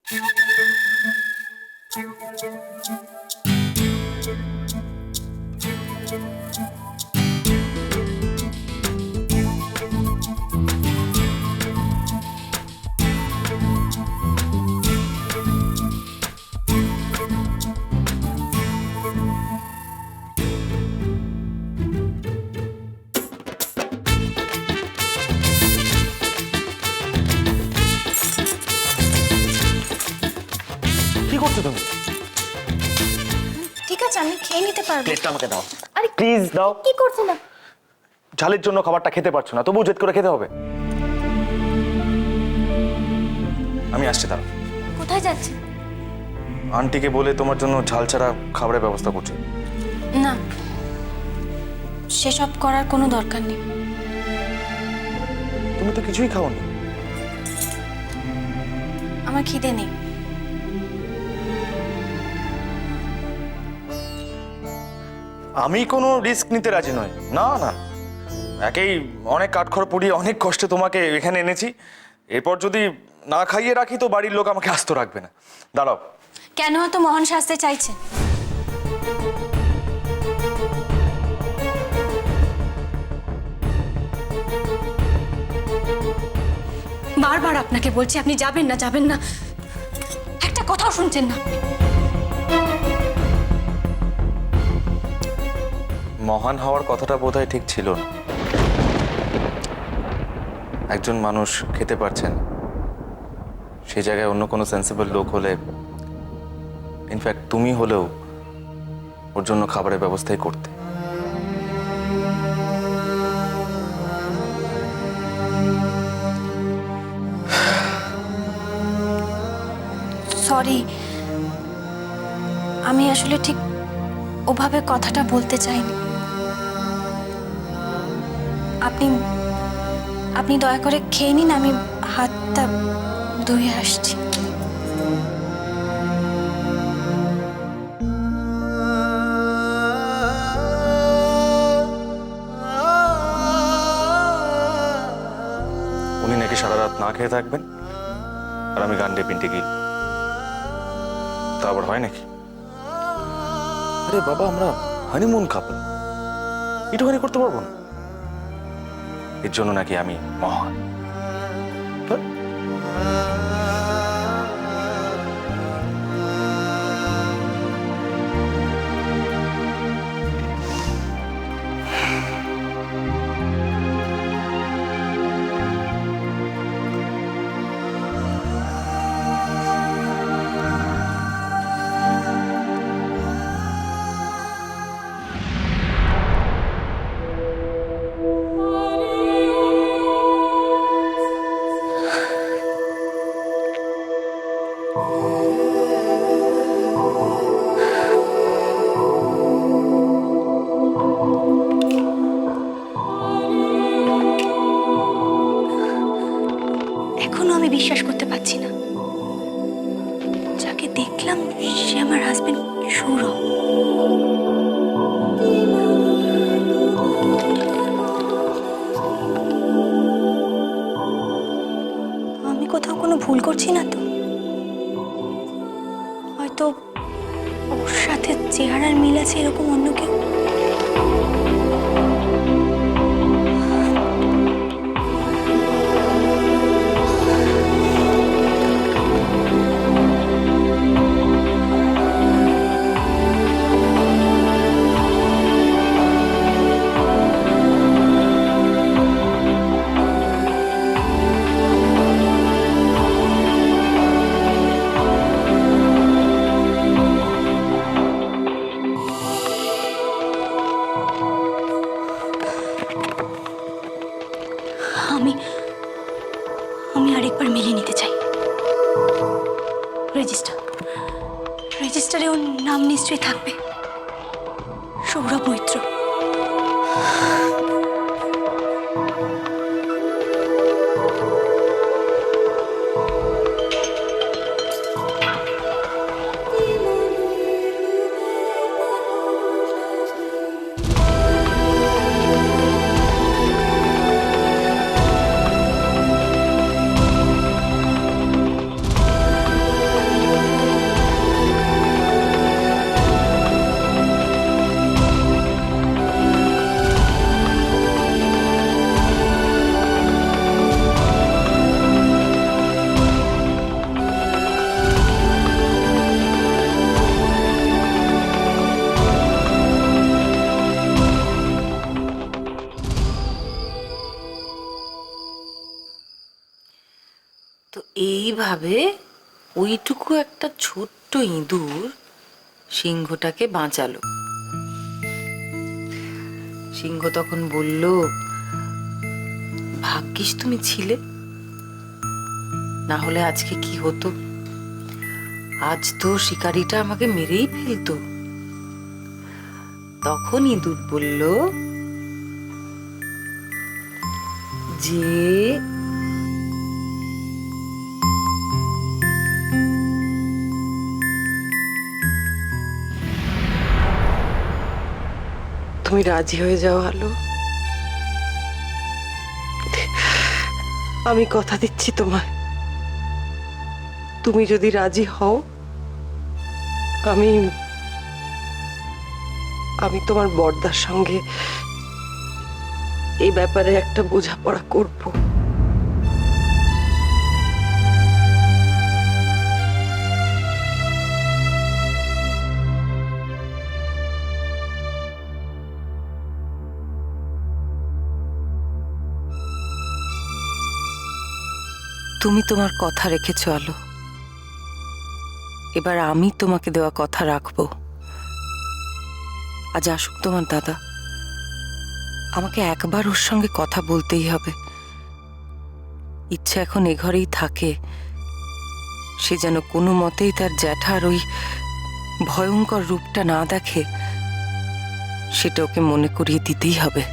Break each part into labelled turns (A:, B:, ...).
A: কি করছো তুমি?
B: ঠিক আছে, আমি খেয়ে নিতে পারবো।
A: প্লেটটা আমাকে দাও।
B: আরে
A: প্লিজ দাও।
B: কি করছো না?
A: ঝালের জন্য খাবারটা খেতে পারছো না, তবুও জেদ করে খেতে হবে। আমি আসছি, দাঁড়াও।
B: কোথায় যাচ্ছে?
A: আন্টিকে বলে তোমার জন্য ঝাল ছাড়া খাবারের ব্যবস্থা করছি।
B: না, সেসব করার কোনো দরকার নেই।
A: তুমি তো কিছুই খাওনি।
B: আমার খিদে নেই।
A: আমি কোনো রিস্ক নিতে রাজি নই। না না, একেই অনেক কাঠখড় পুড়িয়ে অনেক কষ্টে তোমাকে এখানে এনেছি। এরপর যদি না খাইয়ে রাখি তো বাড়ির লোক আমাকে আস্ত রাখবে না। দাঁড়াও।
B: কেন এত মহান শাস্তি চাইছে? বারবার আপনাকে বলছি আপনি যাবেন না, যাবেন না, একটা কথাও শুনছেন না।
A: মহান হওয়ার কথাটা বোধহয় ঠিক ছিল না। একজন মানুষ খেতে পারছেন, সেই জায়গায় অন্য কোনো সেন্সিবল লোক হলে, ইনফ্যাক্ট তুমি হলেও ওর জন্য খাবারের ব্যবস্থাই করতে।
B: সরি, আমি আসলে ঠিক ওভাবে কথাটা বলতে চাইনি। আপনি আপনি দয়া করে খেয়ে নিন, আমি হাতটা ধুয়ে আসছি।
A: উনি নাকি সারা রাত না খেয়ে থাকবেন আর আমি গান্ডে পিন্টে গিয়ে, তা আবার হয় নাকি? আরে বাবা, আমরা হানিমুন কাপল, একটুখানি করতে পারবো না? এর জন্য নাকি আমি মহান? ধ্যাৎ।
B: এখনো আমি বিশ্বাস করতে পারছি না, যাকে দেখলাম সে আমার হাজবেন্ড সৌরভ। আমি কোথাও কোনো ভুল করছি না তো? হয়তো ওর সাথে চেহারার মিল আছে এরকম অন্য কেউ। আমি আমি আরেকবার মিলিয়ে নিতে চাই। রেজিস্টারে ওর নাম নিশ্চয়ই থাকবে, সৌরভ মৈত্র।
C: ভাবে ওইটুকু একটা ছোট্ট ইঁদুর সিংহটাকে বাঁচালো। সিংহ তখন বলল, ভাগ্যিস তুমি ছিলে, না হলে আজকে কি হতো? আজ তো শিকারিটা আমাকে মেরেই ফেলতো। তখন ইঁদুর বলল যে
D: তুমি রাজি হয়ে যাও আলো। আমি কথা দিচ্ছি তোমায়, তুমি যদি রাজি হও, আমি আমি তোমার বড়দার সঙ্গে এই ব্যাপারে একটা বোঝাপড়া করব।
C: তুমি তোমার কথা রেখেছো আলো, এবার আমি তোমাকে দেওয়া কথা রাখবো। আজ আসুক তোমার দাদা, আমাকে একবার ওর সঙ্গে কথা বলতেই হবে। ইচ্ছা এখন এ ঘরেই থাকে, সে যেন কোনো মতেই তার জ্যাঠার ওই ভয়ঙ্কর রূপটা না দেখে, সেটা ওকে মনে করিয়ে দিতেই হবে।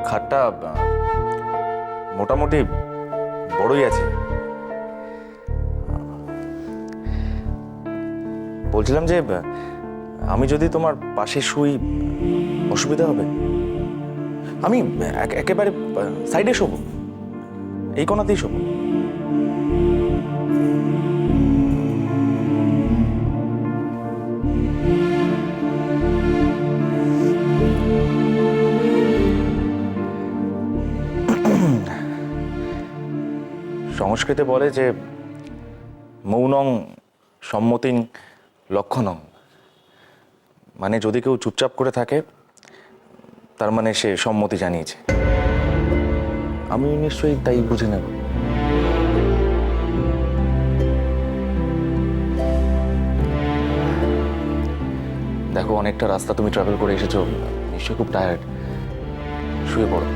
A: খাটটা মোটামুটি বড়ই আছে। বলছিলাম যে আমি যদি তোমার পাশে শুই অসুবিধা হবে? আমি একেবারে সাইডে শোবো, এই কোণাতেই শোবো। সংস্কৃতে বলে যে মৌনং সম্মতিং লক্ষণং, মানে যদি কেউ চুপচাপ করে থাকে তার মানে সে সম্মতি জানিয়েছে। আমি নিশ্চয়ই তাই বুঝে নেব। দেখো, অনেকটা রাস্তা তুমি ট্রাভেল করে এসেছো, নিশ্চয়ই খুব টায়ার্ড, শুয়ে পড়ো।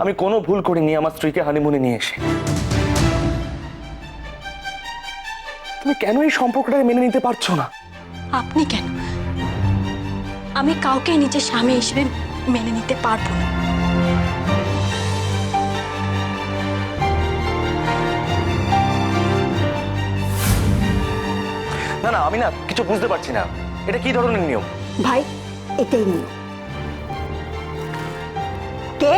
A: আমি কোনো ভুল করিনি আমার স্ত্রীকে হানিমুনে নিয়ে এসে। তুমি কেন এই সম্পর্কটাকে মেনে নিতে পারছো না?
B: আপনি কেন? আমি কাউকে নিজের স্বামী হিসেবে মেনে নিতে পারবো না।
A: না না, আমি না কিছু বুঝতে পারছি না, এটা কি ধরনের নিয়ম?
E: ভাই, এটাই নিয়ম। কে